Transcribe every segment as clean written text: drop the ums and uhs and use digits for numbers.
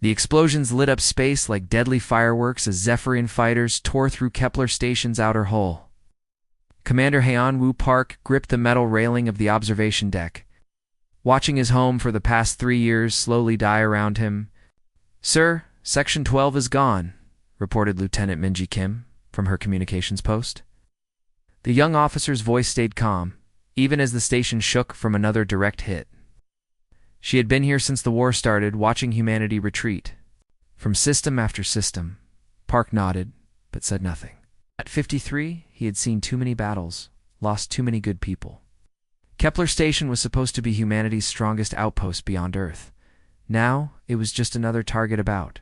The explosions lit up space like deadly fireworks as Zephyrian fighters tore through Kepler Station's outer hull. Commander Hyun-woo Park gripped the metal railing of the observation deck, watching his home for the past 3 years slowly die around him. "Sir, Section 12 is gone," reported Lieutenant Minji Kim from her communications post. The young officer's voice stayed calm, even as the station shook from another direct hit. She had been here since the war started, watching humanity retreat. From system after system, Park nodded, but said nothing. At 53, he had seen too many battles, lost too many good people. Kepler Station was supposed to be humanity's strongest outpost beyond Earth. Now, it was just another target about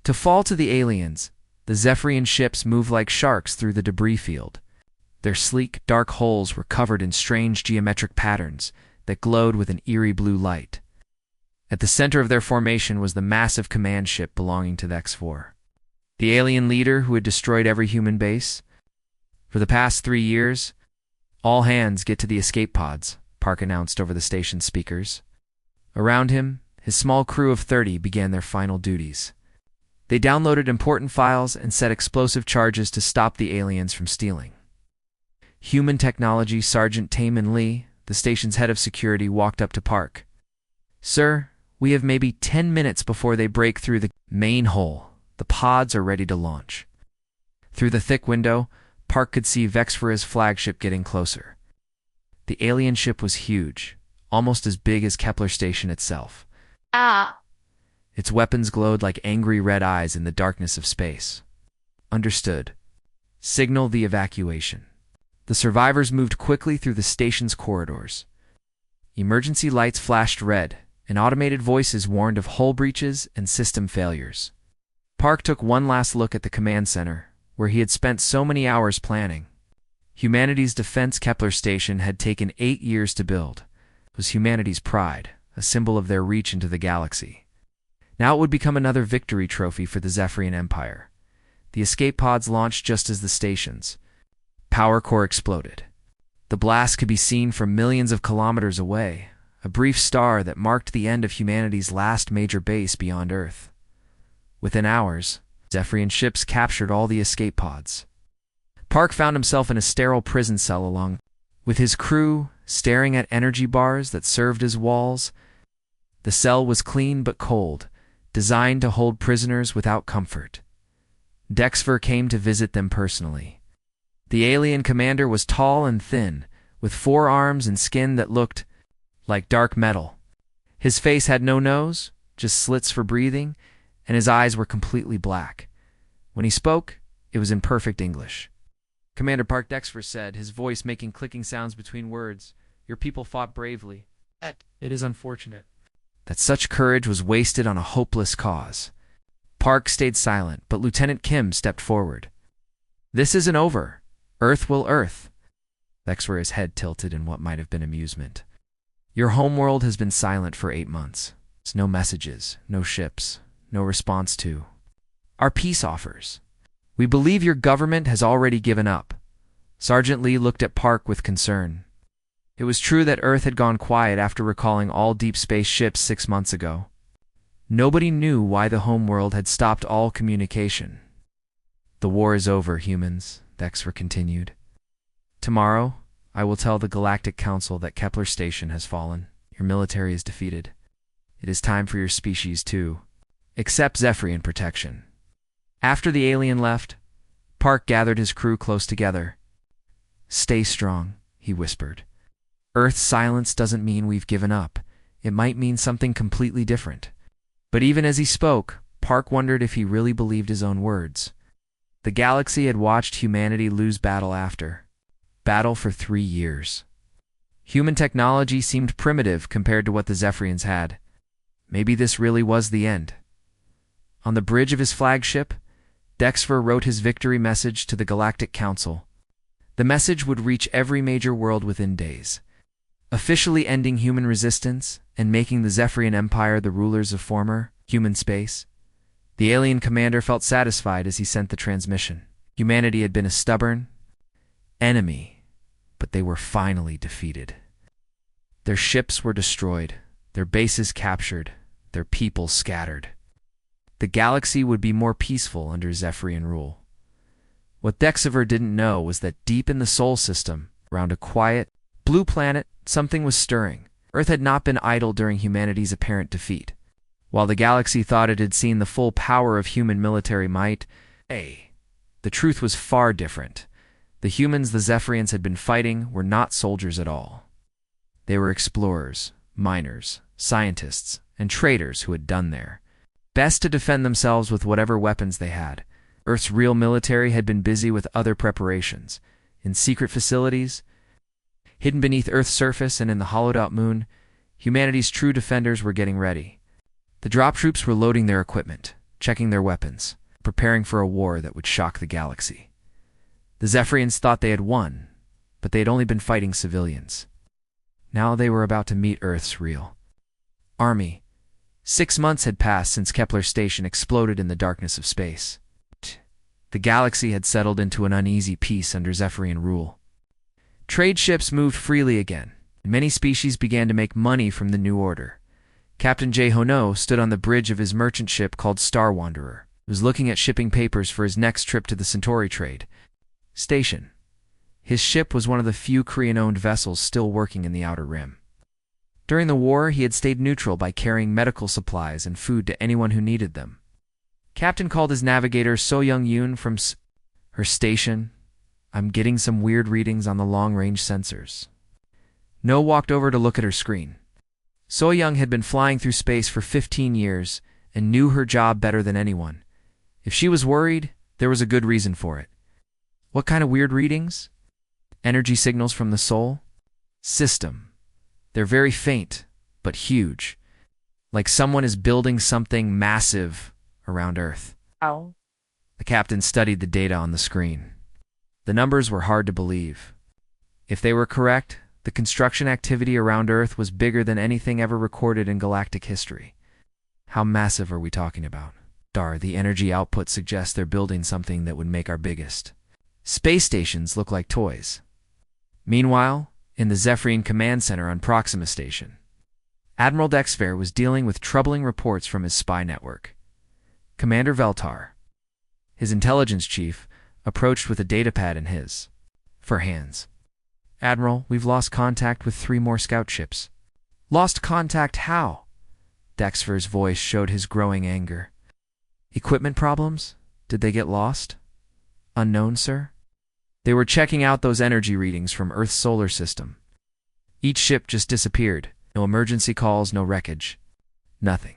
to fall to the aliens. The Zephyrian ships moved like sharks through the debris field. Their sleek, dark hulls were covered in strange geometric patterns that glowed with an eerie blue light. At the center of their formation was the massive command ship belonging to the X4, the alien leader who had destroyed every human base. For the past 3 years, "All hands get to the escape pods," Park announced over the station's speakers. Around him, his small crew of 30 began their final duties. They downloaded important files and set explosive charges to stop the aliens from stealing. Human Technology Sergeant Taemin Lee, the station's head of security, walked up to Park. "Sir, we have maybe 10 minutes before they break through the main hull. The pods are ready to launch." Through the thick window, Park could see Vexfira's flagship getting closer. The alien ship was huge, almost as big as Kepler Station itself. Its weapons glowed like angry red eyes in the darkness of space. "Understood. Signal the evacuation." The survivors moved quickly through the station's corridors. Emergency lights flashed red, and automated voices warned of hull breaches and system failures. Park took one last look at the command center, where he had spent so many hours planning. Humanity's defense Kepler Station had taken 8 years to build. It was humanity's pride, a symbol of their reach into the galaxy. Now it would become another victory trophy for the Zephyrian Empire. The escape pods launched just as the station's power core exploded. The blast could be seen from millions of kilometers away, a brief star that marked the end of humanity's last major base beyond Earth. Within hours, Zephyrian ships captured all the escape pods. Park found himself in a sterile prison cell along with his crew, staring at energy bars that served as walls. The cell was clean but cold, designed to hold prisoners without comfort. Dexfer came to visit them personally. The alien commander was tall and thin, with 4 arms and skin that looked like dark metal. His face had no nose, just slits for breathing, and his eyes were completely black. When he spoke, it was in perfect English. "Commander Park," Dexfer said, his voice making clicking sounds between words, "your people fought bravely. It is unfortunate that such courage was wasted on a hopeless cause." Park stayed silent, but Lieutenant Kim stepped forward. "This isn't over. Earth will Earth." Dexfer, his head tilted in what might have been amusement. "Your homeworld has been silent for 8 months. No messages, no ships, no response to our peace offers. We believe your government has already given up." Sergeant Lee looked at Park with concern. It was true that Earth had gone quiet after recalling all deep space ships 6 months ago. Nobody knew why the homeworld had stopped all communication. "The war is over, humans," Dexfer continued. "Tomorrow, I will tell the Galactic Council that Kepler Station has fallen. Your military is defeated. It is time for your species to accept Zephyrian protection." After the alien left, Park gathered his crew close together. "Stay strong," he whispered. "Earth's silence doesn't mean we've given up. It might mean something completely different." But even as he spoke, Park wondered if he really believed his own words. The galaxy had watched humanity lose battle after battle for 3 years. Human technology seemed primitive compared to what the Zephyrians had. Maybe this really was the end. On the bridge of his flagship, Dexfer wrote his victory message to the Galactic Council. The message would reach every major world within days, officially ending human resistance and making the Zephyrian Empire the rulers of former human space. The alien commander felt satisfied as he sent the transmission. Humanity had been a stubborn enemy, but they were finally defeated. Their ships were destroyed, their bases captured, their people scattered. The galaxy would be more peaceful under Zephyrian rule. What Dexiver didn't know was that deep in the Sol system, around a quiet, blue planet, something was stirring. Earth had not been idle during humanity's apparent defeat. While the galaxy thought it had seen the full power of human military might, the truth was far different. The humans the Zephyrians had been fighting were not soldiers at all. They were explorers, miners, scientists, and traders who had done their best to defend themselves with whatever weapons they had. Earth's real military had been busy with other preparations, in secret facilities, hidden beneath Earth's surface and in the hollowed-out moon. Humanity's true defenders were getting ready. The drop troops were loading their equipment, checking their weapons, preparing for a war that would shock the galaxy. The Zephyrians thought they had won, but they had only been fighting civilians. Now they were about to meet Earth's real army. 6 months had passed since Kepler's station exploded in the darkness of space. The galaxy had settled into an uneasy peace under Zephyrian rule. Trade ships moved freely again, and many species began to make money from the new order. Captain J. Hono stood on the bridge of his merchant ship called Star Wanderer. He was looking at shipping papers for his next trip to the Centauri trade station. His ship was one of the few Korean-owned vessels still working in the Outer Rim. During the war, he had stayed neutral by carrying medical supplies and food to anyone who needed them. Captain called his navigator So Young-yoon from her station. "I'm getting some weird readings on the long-range sensors." No walked over to look at her screen. So Young had been flying through space for 15 years and knew her job better than anyone. If she was worried, there was a good reason for it. What kind of weird readings? Energy signals from the Sol system. They're very faint, but huge. Like someone is building something massive around Earth. Ow. The captain studied the data on the screen. The numbers were hard to believe. If they were correct, the construction activity around Earth was bigger than anything ever recorded in galactic history. How massive are we talking about? The energy output suggests they're building something that would make our biggest space stations look like toys. Meanwhile, in the Zephyrian Command Center on Proxima Station, Admiral Dexfer was dealing with troubling reports from his spy network. Commander Veltar, his intelligence chief, approached with a datapad in his hands. "Admiral, we've lost contact with 3 more scout ships." "Lost contact how?" Dexfer's voice showed his growing anger. "Equipment problems? Did they get lost?" "Unknown, sir." "They were checking out those energy readings from Earth's solar system. Each ship just disappeared. No emergency calls, no wreckage. Nothing."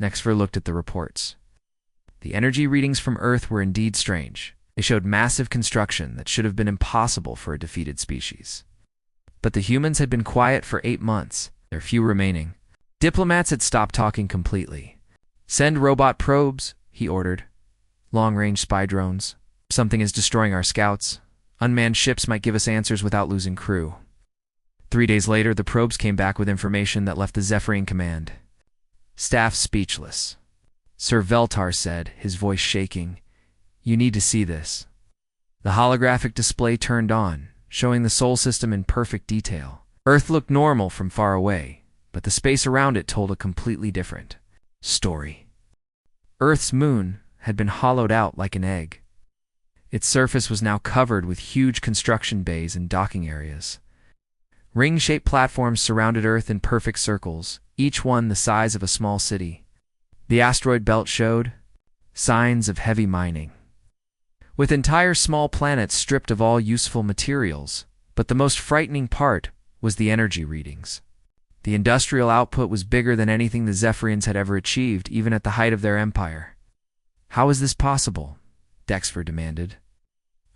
Dexfer looked at the reports. The energy readings from Earth were indeed strange. They showed massive construction that should have been impossible for a defeated species. But the humans had been quiet for 8 months. There are few remaining. Diplomats had stopped talking completely. "Send robot probes," he ordered. "Long-range spy drones. Something is destroying our scouts. Unmanned ships might give us answers without losing crew." 3 days later, the probes came back with information that left the Zephyrian command staff speechless. Sir Veltar said, his voice shaking, "You need to see this." The holographic display turned on, showing the Sol system in perfect detail. Earth looked normal from far away, but the space around it told a completely different story. Earth's moon had been hollowed out like an egg. Its surface was now covered with huge construction bays and docking areas. Ring-shaped platforms surrounded Earth in perfect circles, each one the size of a small city. The asteroid belt showed signs of heavy mining, with entire small planets stripped of all useful materials. But the most frightening part was the energy readings. The industrial output was bigger than anything the Zephyrians had ever achieved, even at the height of their empire. "How is this possible?" Dexfer demanded.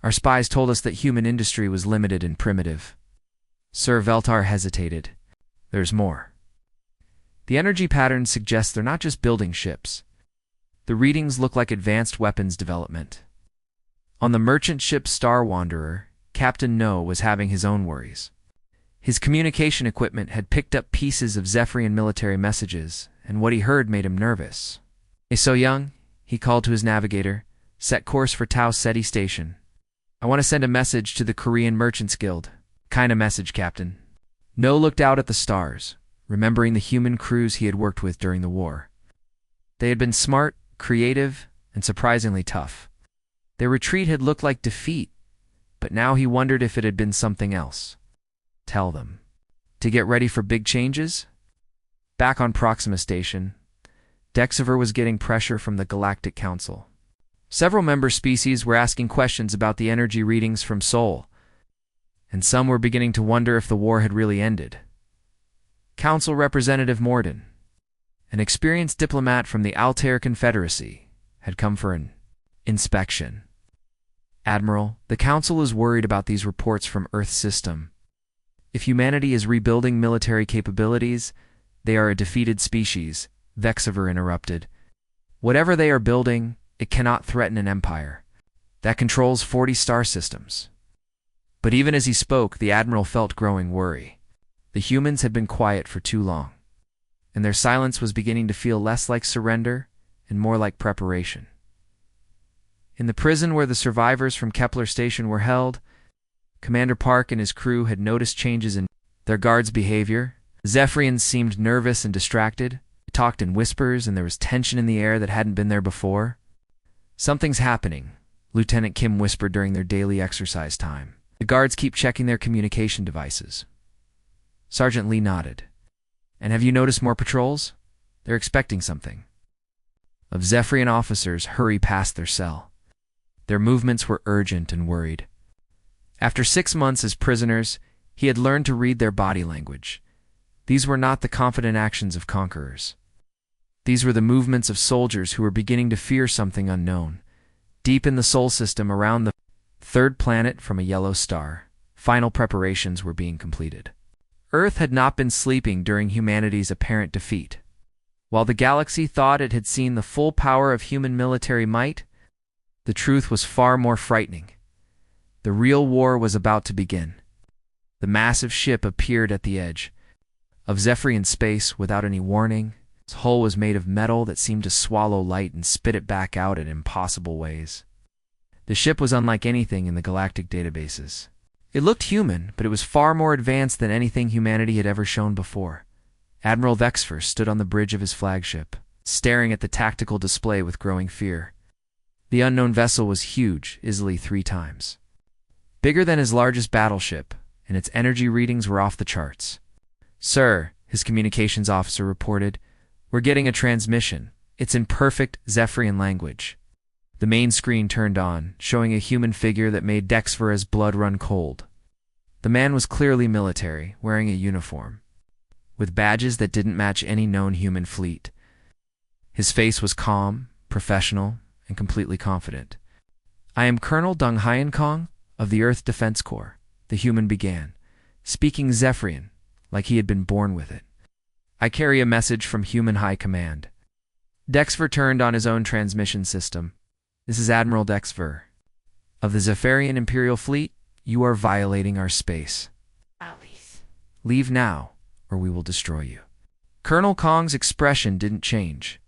"Our spies told us that human industry was limited and primitive." Sir Veltar hesitated. "There's more. The energy patterns suggest they're not just building ships. The readings look like advanced weapons development." On the merchant ship Star Wanderer, Captain No was having his own worries. His communication equipment had picked up pieces of Zephyrian military messages, and what he heard made him nervous. "Hey, So Young," he called to his navigator, "set course for Tau Ceti Station. I want to send a message to the Korean Merchants Guild." "Kind of message, Captain?" No looked out at the stars, remembering the human crews he had worked with during the war. They had been smart, creative, and surprisingly tough. Their retreat had looked like defeat, but now he wondered if it had been something else. Tell them. To get ready for big changes? Back on Proxima Station, Dexiver was getting pressure from the Galactic Council. Several member species were asking questions about the energy readings from Sol, and some were beginning to wonder if the war had really ended. Council Representative Morden, an experienced diplomat from the Altair Confederacy, had come for an inspection. Admiral, the Council is worried about these reports from Earth's system. If humanity is rebuilding military capabilities, they are a defeated species, Vexiver interrupted. Whatever they are building, it cannot threaten an empire that controls 40 star systems. But even as he spoke, the Admiral felt growing worry. The humans had been quiet for too long, and their silence was beginning to feel less like surrender and more like preparation. In the prison where the survivors from Kepler Station were held, Commander Park and his crew had noticed changes in their guards' behavior. Zephyrians seemed nervous and distracted. They talked in whispers, and there was tension in the air that hadn't been there before. "Something's happening," Lieutenant Kim whispered during their daily exercise time. "The guards keep checking their communication devices." Sergeant Lee nodded. "And have you noticed more patrols? They're expecting something." Of Zephyrian officers hurry past their cell. Their movements were urgent and worried. After 6 months as prisoners, he had learned to read their body language. These were not the confident actions of conquerors. These were the movements of soldiers who were beginning to fear something unknown. Deep in the Sol system around the third planet from a yellow star, final preparations were being completed. Earth had not been sleeping during humanity's apparent defeat. While the galaxy thought it had seen the full power of human military might, the truth was far more frightening. The real war was about to begin. The massive ship appeared at the edge of Zephyrian space without any warning. Its hull was made of metal that seemed to swallow light and spit it back out in impossible ways. The ship was unlike anything in the galactic databases. It looked human, but it was far more advanced than anything humanity had ever shown before. Admiral Vexfer stood on the bridge of his flagship, staring at the tactical display with growing fear. The unknown vessel was huge, easily 3 times bigger than his largest battleship, and its energy readings were off the charts. "Sir," his communications officer reported, "we're getting a transmission. It's in perfect Zephyrian language." The main screen turned on, showing a human figure that made Dexvera's blood run cold. The man was clearly military, wearing a uniform, with badges that didn't match any known human fleet. His face was calm, professional, and completely confident. "I am Colonel Dong Hyenkong of the Earth Defense Corps," the human began, speaking Zephyrian, like he had been born with it. "I carry a message from Human High Command." Dexver turned on his own transmission system. "This is Admiral Dexver. Of the Zephyrian Imperial Fleet, you are violating our space. Leave now, or we will destroy you." Colonel Kong's expression didn't change.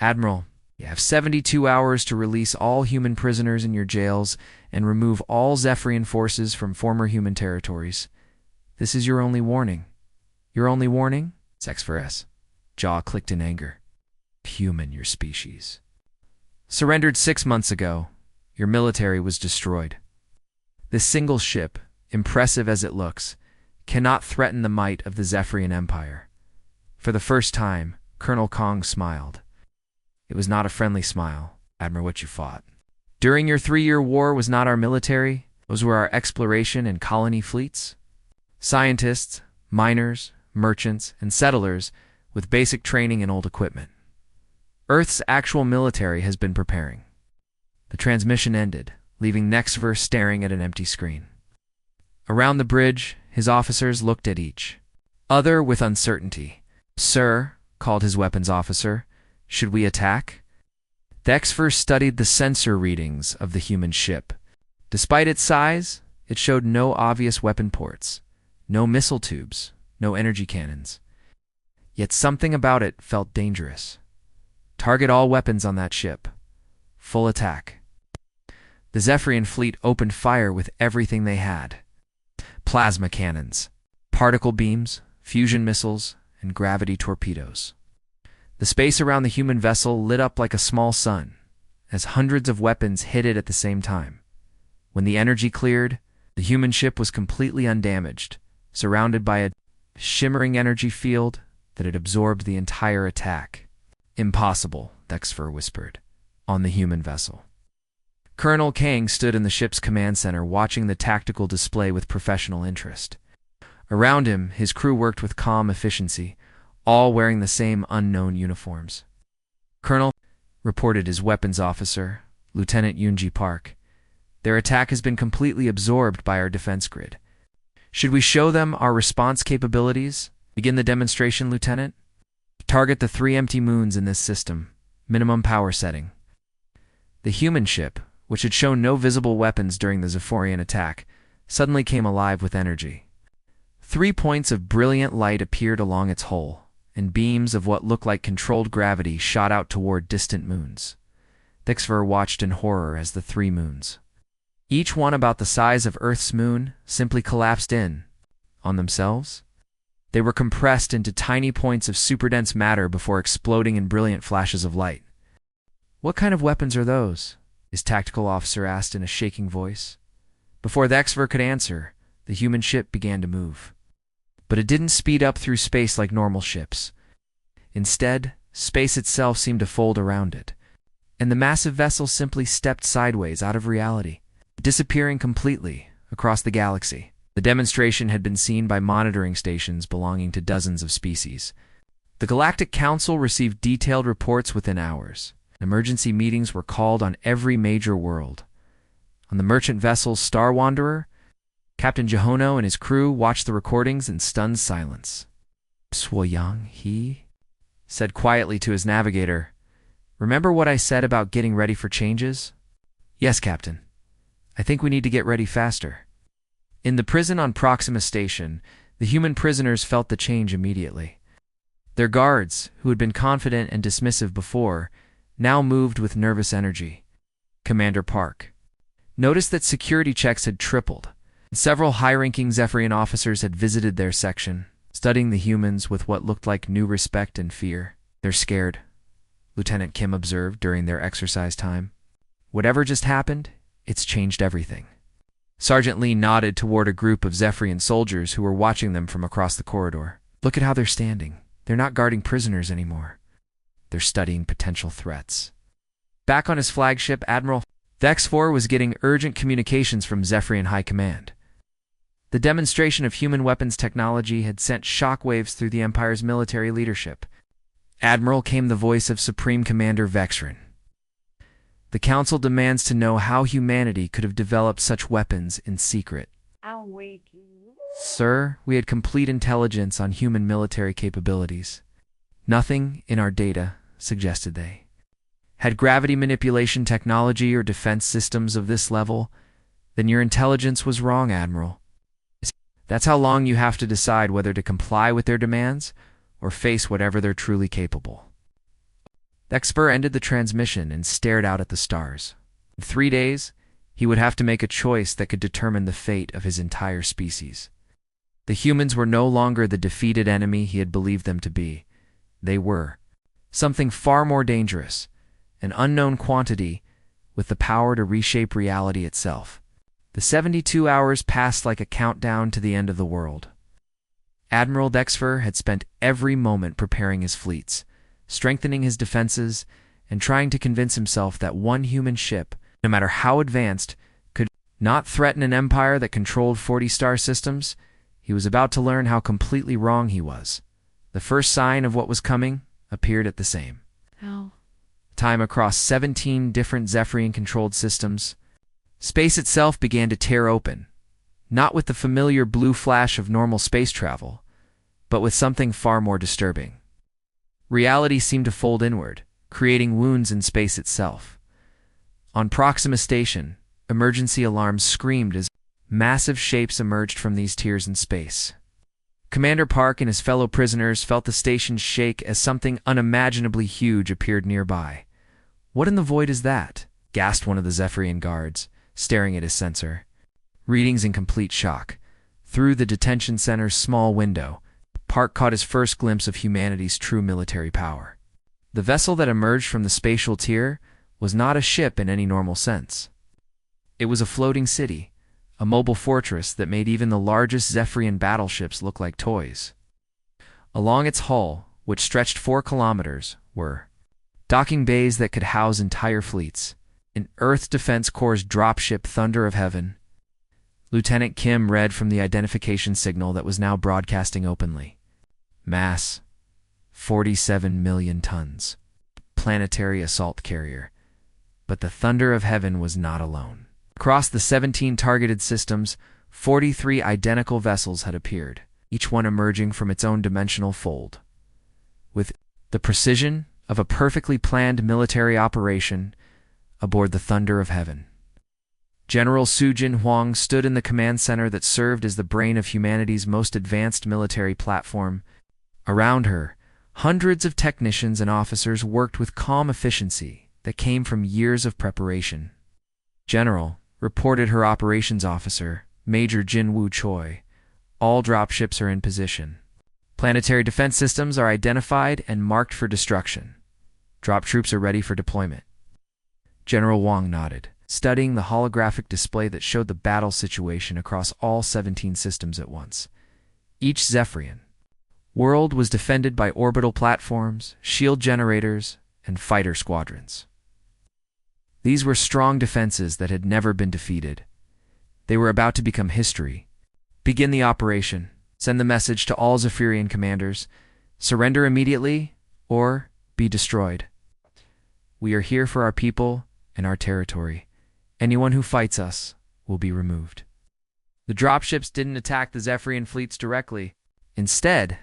"Admiral, you have 72 hours to release all human prisoners in your jails and remove all Zephyrian forces from former human territories. This is your only warning." "Your only warning?" Zexver's jaw clicked in anger. "Human, your species. Surrendered 6 months ago. Your military was destroyed. This single ship, impressive as it looks, cannot threaten the might of the Zephyrian Empire." For the first time, Colonel Kong smiled. It was not a friendly smile. "Admiral, what you fought during your 3-year war was not our military. Those were our exploration and colony fleets. Scientists, miners, merchants, and settlers with basic training and old equipment. Earth's actual military has been preparing." The transmission ended, leaving Nexver staring at an empty screen. Around the bridge, his officers looked at each other with uncertainty. "Sir," called his weapons officer, "should we attack?" Dexver studied the sensor readings of the human ship. Despite its size, it showed no obvious weapon ports, no missile tubes, no energy cannons. Yet something about it felt dangerous. "Target all weapons on that ship. Full attack." The Zephyrian fleet opened fire with everything they had. Plasma cannons, particle beams, fusion missiles, and gravity torpedoes. The space around the human vessel lit up like a small sun, as hundreds of weapons hit it at the same time. When the energy cleared, the human ship was completely undamaged, surrounded by a shimmering energy field that had absorbed the entire attack. "Impossible," Dexfer whispered, on the human vessel. Colonel Kang stood in the ship's command center watching the tactical display with professional interest. Around him, his crew worked with calm efficiency, all wearing the same unknown uniforms. "Colonel," reported his weapons officer, Lieutenant Yoonji Park, "their attack has been completely absorbed by our defense grid. Should we show them our response capabilities? Begin the demonstration, Lieutenant. Target the 3 empty moons in this system. Minimum power setting." The human ship, which had shown no visible weapons during the Zephorian attack, suddenly came alive with energy. 3 points of brilliant light appeared along its hull, and beams of what looked like controlled gravity shot out toward distant moons. Dexfer watched in horror as the 3 moons, each one about the size of Earth's moon, simply collapsed in on themselves. They were compressed into tiny points of superdense matter before exploding in brilliant flashes of light. "What kind of weapons are those?" his tactical officer asked in a shaking voice. Before Dexfer could answer, the human ship began to move. But it didn't speed up through space like normal ships. Instead, space itself seemed to fold around it, and the massive vessel simply stepped sideways out of reality, disappearing completely across the galaxy. The demonstration had been seen by monitoring stations belonging to dozens of species. The Galactic Council received detailed reports within hours. Emergency meetings were called on every major world. On the merchant vessel Star Wanderer, Captain Jehono and his crew watched the recordings in stunned silence. "Swoyang, he said quietly to his navigator, "Remember what I said about getting ready for changes?" "Yes, Captain. I think we need to get ready faster." In the prison on Proxima Station, the human prisoners felt the change immediately. Their guards, who had been confident and dismissive before, now moved with nervous energy. Commander Park noticed that security checks had tripled. Several high-ranking Zephyrian officers had visited their section, studying the humans with what looked like new respect and fear. "They're scared," Lieutenant Kim observed during their exercise time. "Whatever just happened, it's changed everything." Sergeant Lee nodded toward a group of Zephyrian soldiers who were watching them from across the corridor. "Look at how they're standing. They're not guarding prisoners anymore. They're studying potential threats." Back on his flagship, Admiral Dexfor was getting urgent communications from Zephyrian High Command. The demonstration of human weapons technology had sent shockwaves through the Empire's military leadership. "Admiral," came the voice of Supreme Commander Vexrin. "The Council demands to know how humanity could have developed such weapons in secret." "Sir, we had complete intelligence on human military capabilities. Nothing in our data," suggested they, "had gravity manipulation technology or defense systems of this level. Then your intelligence was wrong, Admiral. That's how long you have to decide whether to comply with their demands or face whatever they're truly capable." Dexper ended the transmission and stared out at the stars. In 3 days, he would have to make a choice that could determine the fate of his entire species. The humans were no longer the defeated enemy he had believed them to be. They were something far more dangerous, an unknown quantity with the power to reshape reality itself. The 72 hours passed like a countdown to the end of the world. Admiral Dexfer had spent every moment preparing his fleets, strengthening his defenses, and trying to convince himself that one human ship, no matter how advanced, could not threaten an empire that controlled 40-star systems. He was about to learn how completely wrong he was. The first sign of what was coming appeared at the same time across 17 different Zephyrian-controlled systems. Space itself began to tear open, not with the familiar blue flash of normal space travel, but with something far more disturbing. Reality seemed to fold inward, creating wounds in space itself. On Proxima Station, emergency alarms screamed as massive shapes emerged from these tears in space. Commander Park and his fellow prisoners felt the station shake as something unimaginably huge appeared nearby. "What in the void is that?" gasped one of the Zephyrian guards, staring at his sensor. Readings in complete shock. Through the detention center's small window, Park caught his first glimpse of humanity's true military power. The vessel that emerged from the spatial tier was not a ship in any normal sense. It was a floating city, a mobile fortress that made even the largest Zephyrian battleships look like toys. Along its hull, which stretched 4 kilometers, were docking bays that could house entire fleets. In Earth Defense Corps' dropship Thunder of Heaven, Lieutenant Kim read from the identification signal that was now broadcasting openly. Mass, 47 million tons. Planetary assault carrier. But the Thunder of Heaven was not alone. Across the 17 targeted systems, 43 identical vessels had appeared, each one emerging from its own dimensional fold. With the precision of a perfectly planned military operation aboard the Thunder of Heaven. General Sujin Huang stood in the command center that served as the brain of humanity's most advanced military platform. Around her, hundreds of technicians and officers worked with calm efficiency that came from years of preparation. General, reported her operations officer, Major Jinwoo Choi, all dropships are in position. Planetary defense systems are identified and marked for destruction. Drop troops are ready for deployment. General Wang nodded, studying the holographic display that showed the battle situation across all 17 systems at once. Each Zephyrian world was defended by orbital platforms, shield generators, and fighter squadrons. These were strong defenses that had never been defeated. They were about to become history. Begin the operation. Send the message to all Zephyrian commanders. Surrender immediately, or be destroyed. We are here for our people and our territory. Anyone who fights us will be removed. The dropships didn't attack the Zephyrian fleets directly. Instead,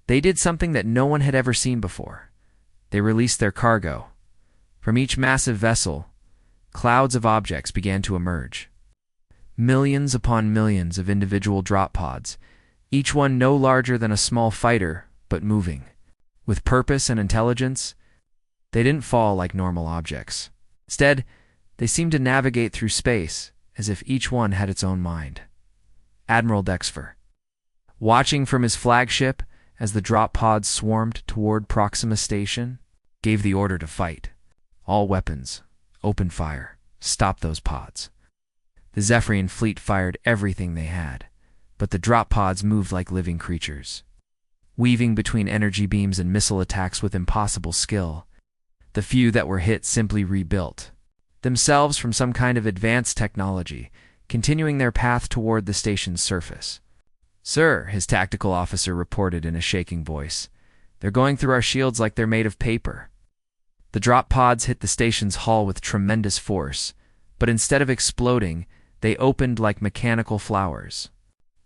they did something that no one had ever seen before. They released their cargo. From each massive vessel, clouds of objects began to emerge. Millions upon millions of individual drop pods, each one no larger than a small fighter, but moving. With purpose and intelligence, they didn't fall like normal objects. Instead, they seemed to navigate through space as if each one had its own mind. Admiral Dexfer, watching from his flagship as the drop pods swarmed toward Proxima Station, gave the order to fight. All weapons, open fire, stop those pods. The Zephyrian fleet fired everything they had, but the drop pods moved like living creatures. Weaving between energy beams and missile attacks with impossible skill, the few that were hit simply rebuilt themselves from some kind of advanced technology, continuing their path toward the station's surface. "Sir," his tactical officer reported in a shaking voice, "they're going through our shields like they're made of paper." The drop pods hit the station's hull with tremendous force, but instead of exploding, they opened like mechanical flowers.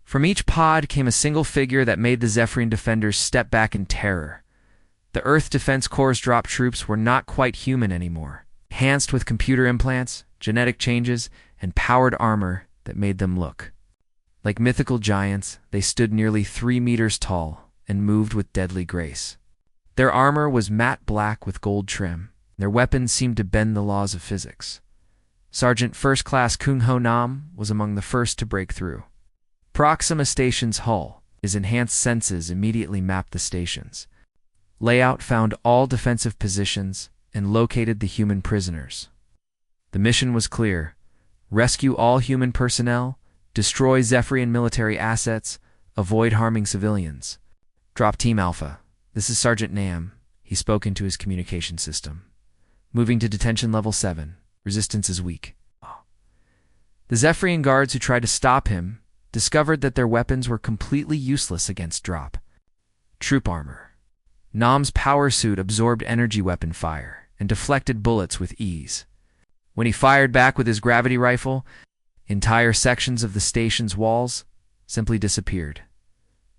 From each pod came a single figure that made the Zephyrian defenders step back in terror. The Earth Defense Corps' drop troops were not quite human anymore, enhanced with computer implants, genetic changes, and powered armor that made them look like mythical giants. They stood nearly 3 meters tall and moved with deadly grace. Their armor was matte black with gold trim. Their weapons seemed to bend the laws of physics. Sergeant First Class Kung Ho Nam was among the first to break through. Proxima Station's hull, his enhanced senses immediately mapped the stations. Layout found all defensive positions and located the human prisoners. The mission was clear: rescue all human personnel, destroy Zephyrian military assets, avoid harming civilians. "Drop Team Alpha. This is Sergeant Nam," he spoke into his communication system. "Moving to detention level 7. Resistance is weak." The Zephyrian guards who tried to stop him discovered that their weapons were completely useless against drop troop armor. Nam's power suit absorbed energy weapon fire and deflected bullets with ease. When he fired back with his gravity rifle, entire sections of the station's walls simply disappeared.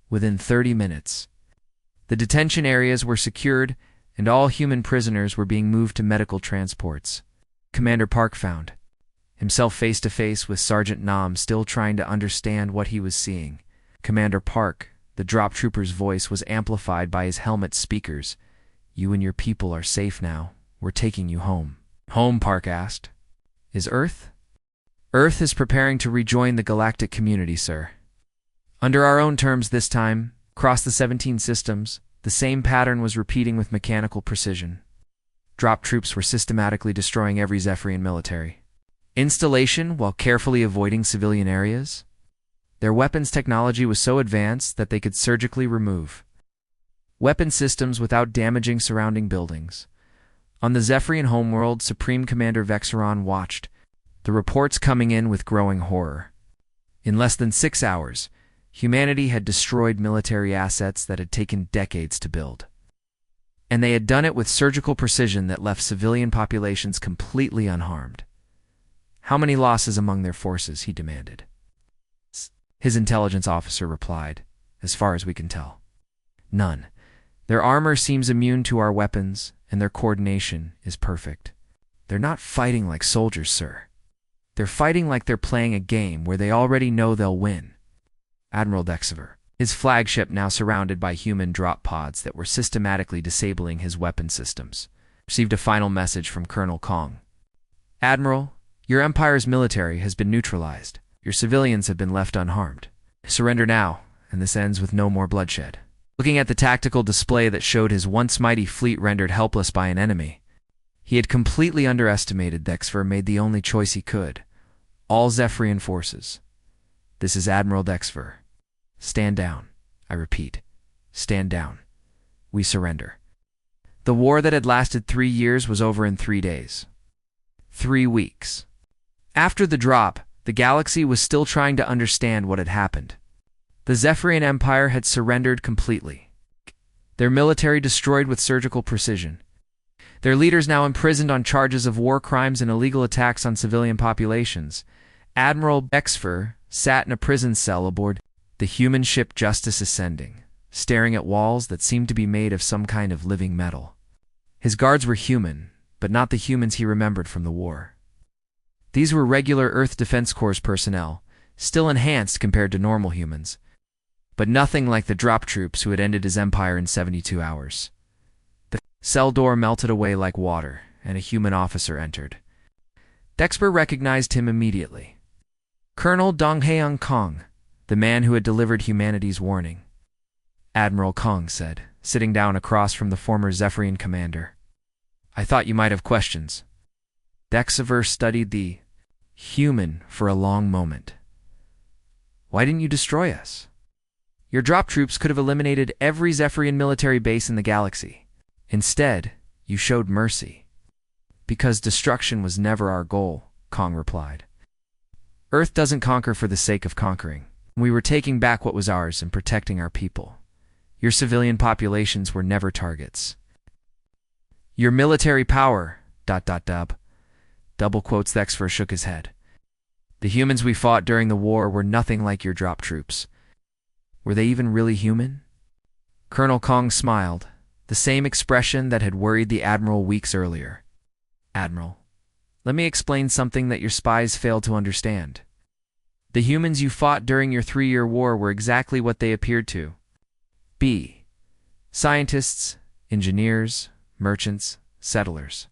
Within 30 minutes, the detention areas were secured and all human prisoners were being moved to medical transports. Commander Park found himself face to face with Sergeant Nam, still trying to understand what he was seeing. "Commander Park," the drop trooper's voice was amplified by his helmet speakers. "You and your people are safe now. We're taking you home." "Home?" Park asked. "Is Earth?" "Earth is preparing to rejoin the galactic community, sir. Under our own terms this time, across the 17 systems, the same pattern was repeating with mechanical precision. Drop troops were systematically destroying every Zephyrian military installation while carefully avoiding civilian areas. Their weapons technology was so advanced that they could surgically remove weapon systems without damaging surrounding buildings. On the Zephyrian homeworld, Supreme Commander Vexeron watched the reports coming in with growing horror. In less than 6 hours, humanity had destroyed military assets that had taken decades to build. And they had done it with surgical precision that left civilian populations completely unharmed. How many losses among their forces, he demanded. His intelligence officer replied, as far as we can tell. None. Their armor seems immune to our weapons, and their coordination is perfect. They're not fighting like soldiers, sir. They're fighting like they're playing a game where they already know they'll win. Admiral Dexaver, his flagship now surrounded by human drop pods that were systematically disabling his weapon systems, received a final message from Colonel Kong. Admiral, your Empire's military has been neutralized. Your civilians have been left unharmed. Surrender now, and this ends with no more bloodshed. Looking at the tactical display that showed his once mighty fleet rendered helpless by an enemy, he had completely underestimated. Dexaver made the only choice he could. All Zephyrian forces. This is Admiral Dexaver. Stand down. I repeat, stand down. We surrender. The war that had lasted 3 years was over in 3 days. 3 weeks. After the drop, the galaxy was still trying to understand what had happened. The Zephyrian Empire had surrendered completely. Their military destroyed with surgical precision. Their leaders now imprisoned on charges of war crimes and illegal attacks on civilian populations. Admiral Dexaver sat in a prison cell aboard the human ship Justice Ascending, staring at walls that seemed to be made of some kind of living metal. His guards were human, but not the humans he remembered from the war. These were regular Earth Defense Corps personnel, still enhanced compared to normal humans, but nothing like the drop troops who had ended his empire in 72 hours. The cell door melted away like water, and a human officer entered. Dexaver recognized him immediately. Colonel Donghaeung Kong, the man who had delivered humanity's warning. Admiral Kong said, sitting down across from the former Zephyrian commander. I thought you might have questions. Dexaver studied the human for a long moment. Why didn't you destroy us? Your drop troops could have eliminated every Zephyrian military base in the galaxy. Instead, you showed mercy. Because destruction was never our goal, Kong replied. Earth doesn't conquer for the sake of conquering. We were taking back what was ours and protecting our people. Your civilian populations were never targets. Your military power, ... Double quotes. Dexaver shook his head. The humans we fought during the war were nothing like your drop troops. Were they even really human? Colonel Kong smiled, the same expression that had worried the Admiral weeks earlier. Admiral, let me explain something that your spies failed to understand. The humans you fought during your 3-year war were exactly what they appeared to be. Scientists, engineers, merchants, settlers.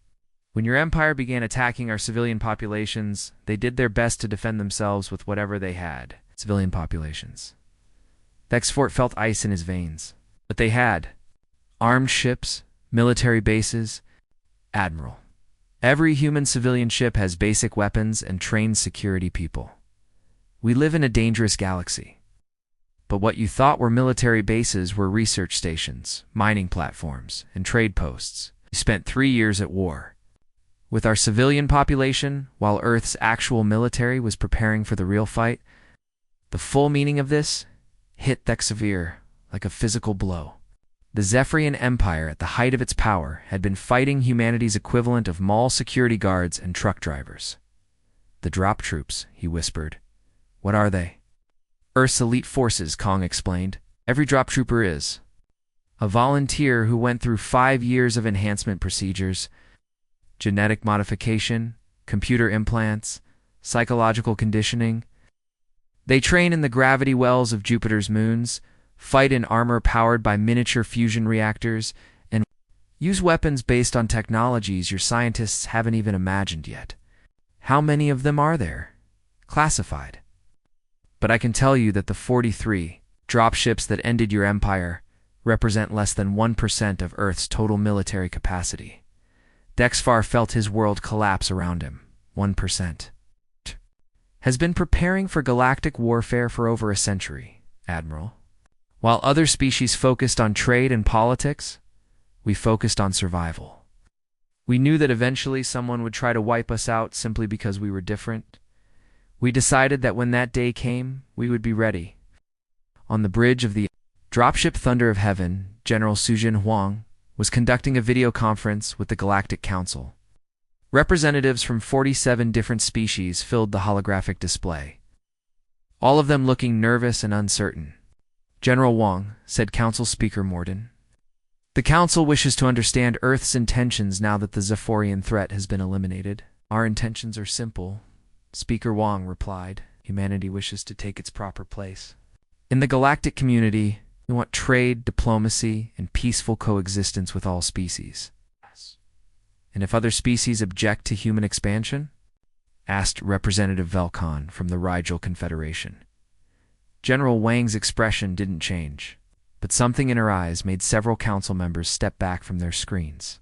When your empire began attacking our civilian populations, they did their best to defend themselves with whatever they had. Civilian populations. Dexaver felt ice in his veins. But they had armed ships, military bases. Admiral, every human civilian ship has basic weapons and trained security people. We live in a dangerous galaxy. But what you thought were military bases were research stations, mining platforms, and trade posts. We spent 3 years at war with our civilian population, while Earth's actual military was preparing for the real fight. The full meaning of this hit Dexaver like a physical blow. The Zephyrian Empire, at the height of its power, had been fighting humanity's equivalent of mall security guards and truck drivers. The drop troops, he whispered. What are they? Earth's elite forces, Kong explained. Every drop trooper is a volunteer who went through 5 years of enhancement procedures, genetic modification, computer implants, psychological conditioning. They train in the gravity wells of Jupiter's moons, fight in armor powered by miniature fusion reactors, and use weapons based on technologies your scientists haven't even imagined yet. How many of them are there? Classified. But I can tell you that the 43 dropships that ended your empire represent less than 1% of Earth's total military capacity. Dexfar felt his world collapse around him. 1%. Has been preparing for galactic warfare for over a century, Admiral. While other species focused on trade and politics, we focused on survival. We knew that eventually someone would try to wipe us out simply because we were different. We decided that when that day came, we would be ready. On the bridge of the dropship Thunder of Heaven, General Sujin Huang was conducting a video conference with the Galactic Council. Representatives from 47 different species filled the holographic display, all of them looking nervous and uncertain. General Wang, said Council Speaker Morden, the Council wishes to understand Earth's intentions now that the Zephyrian threat has been eliminated. Our intentions are simple, Speaker Wang replied. Humanity wishes to take its proper place. In the galactic community, we want trade, diplomacy, and peaceful coexistence with all species. And if other species object to human expansion? Asked Representative Velcon from the Rigel Confederation. General Wang's expression didn't change, but something in her eyes made several council members step back from their screens.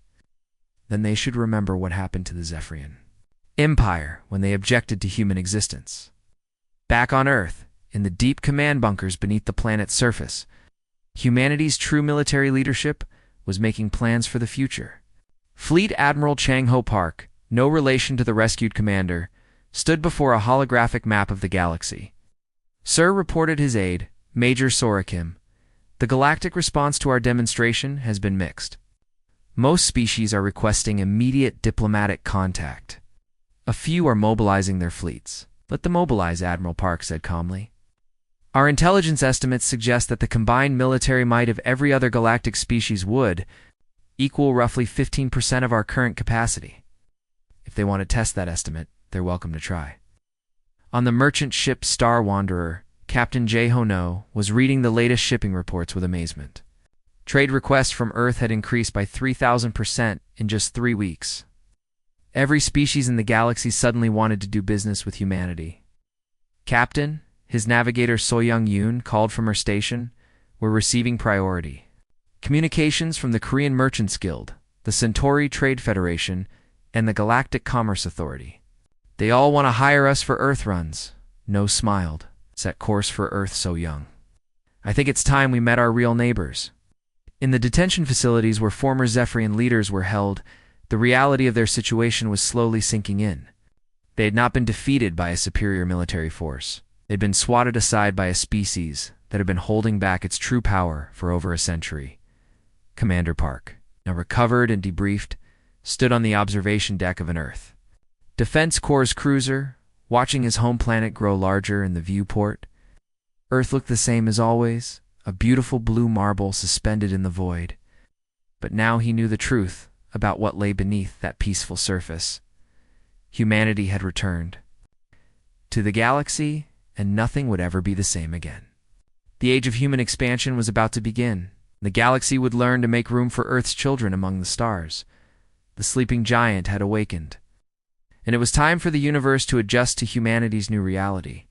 Then they should remember what happened to the Zephyrian Empire when they objected to human existence. Back on Earth, in the deep command bunkers beneath the planet's surface, humanity's true military leadership was making plans for the future. Fleet Admiral Chang Ho Park, no relation to the rescued commander, stood before a holographic map of the galaxy. Sir, reported his aide, Major Sorakim, the galactic response to our demonstration has been mixed. Most species are requesting immediate diplomatic contact. A few are mobilizing their fleets. Let them mobilize, Admiral Park said calmly. Our intelligence estimates suggest that the combined military might of every other galactic species would equal roughly 15% of our current capacity. If they want to test that estimate, they're welcome to try. On the merchant ship Star Wanderer, Captain Jay Hono was reading the latest shipping reports with amazement. Trade requests from Earth had increased by 3,000% in just 3 weeks. Every species in the galaxy suddenly wanted to do business with humanity. Captain, his navigator Soyoung Yoon called from her station, were receiving priority. Communications from the Korean Merchants Guild, the Centauri Trade Federation, and the Galactic Commerce Authority. They all want to hire us for Earth runs. No smiled. Set course for Earth so young. I think it's time we met our real neighbors. In the detention facilities where former Zephyrian leaders were held, the reality of their situation was slowly sinking in. They had not been defeated by a superior military force. They'd been swatted aside by a species that had been holding back its true power for over a century. Commander Park, now recovered and debriefed, stood on the observation deck of an Earth Defense Corps cruiser, watching his home planet grow larger in the viewport. Earth looked the same as always, a beautiful blue marble suspended in the void. But now he knew the truth about what lay beneath that peaceful surface. Humanity had returned to the galaxy, and nothing would ever be the same again. The age of human expansion was about to begin. The galaxy would learn to make room for Earth's children among the stars. The sleeping giant had awakened, and it was time for the universe to adjust to humanity's new reality.